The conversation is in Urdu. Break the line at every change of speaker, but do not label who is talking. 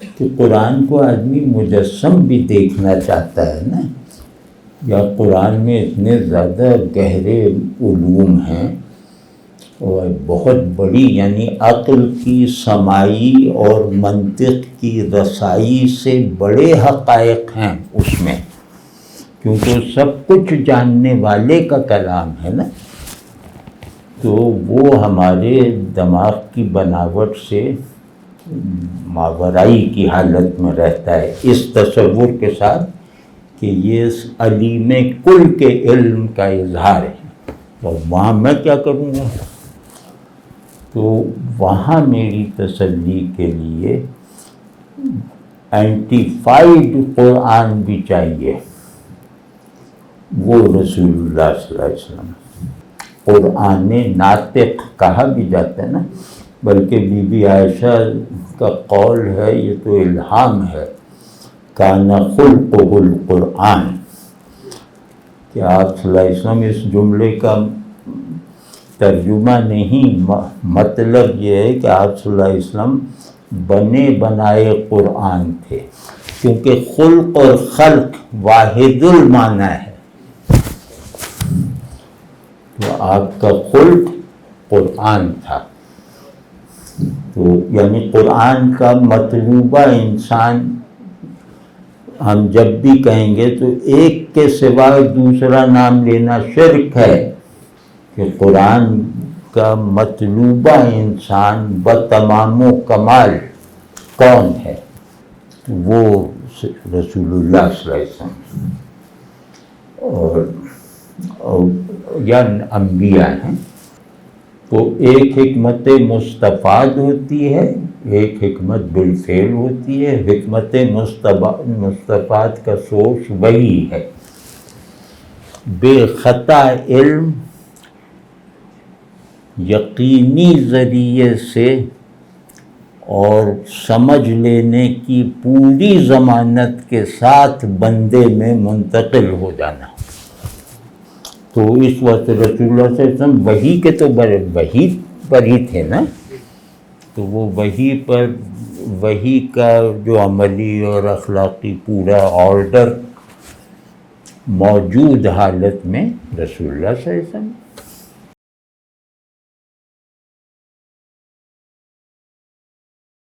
کہ قرآن کو آدمی مجسم بھی دیکھنا چاہتا ہے نا، یا قرآن میں اتنے زیادہ گہرے علوم ہیں اور بہت بڑی یعنی عقل کی سماعی اور منطق کی رسائی سے بڑے حقائق ہیں اس میں، کیونکہ سب کچھ جاننے والے کا کلام ہے نا، تو وہ ہمارے دماغ کی بناوٹ سے ماورائی کی حالت میں رہتا ہے، اس تصور کے ساتھ کہ یہ علیم کل کے علم کا اظہار ہے، اور وہاں میں کیا کروں گا؟ تو وہاں میری تسلی کے لیے اینٹیفائڈ قرآن بھی چاہیے، وہ رسول اللہ صلی اللہ علیہ وسلم۔ قرآن ناطق کہا بھی جاتا ہے نا، بلکہ بی بی عائشہ کا قول ہے، یہ تو الہام ہے، کان خلقہ القرآن، کہ آپ صلی اللہ علیہ وسلم اس جملے کا ترجمہ نہیں، مطلب یہ ہے کہ آپ صلی اللہ علیہ وسلم بنے بنائے قرآن تھے، کیونکہ خلق اور خلق واحد المعنی ہے، تو آپ کا خلق قرآن تھا، تو یعنی قرآن کا مطلوبہ انسان ہم جب بھی کہیں گے تو ایک کے سوا دوسرا نام لینا شرک ہے، کہ قرآن کا مطلوبہ انسان بتمام و کمال کون ہے؟ وہ رسول اللہ صلی اللہ علیہ وسلم اور یا انبیاء ہیں۔ تو ایک حکمت مستفاد ہوتی ہے، ایک حکمت بالفعل ہوتی ہے، حکمت مستفاد کا سورس وہی ہے، بے خطا علم یقینی ذریعے سے اور سمجھ لینے کی پوری ضمانت کے ساتھ بندے میں منتقل ہو جانا۔ تو اس وقت رسول اللہ صلی اللہ علیہ وسلم وحی کے تو وحی پر ہی تھے نا، تو وہ وحی کا جو عملی اور اخلاقی پورا آرڈر موجود حالت میں رسول اللہ صلی اللہ علیہ وسلم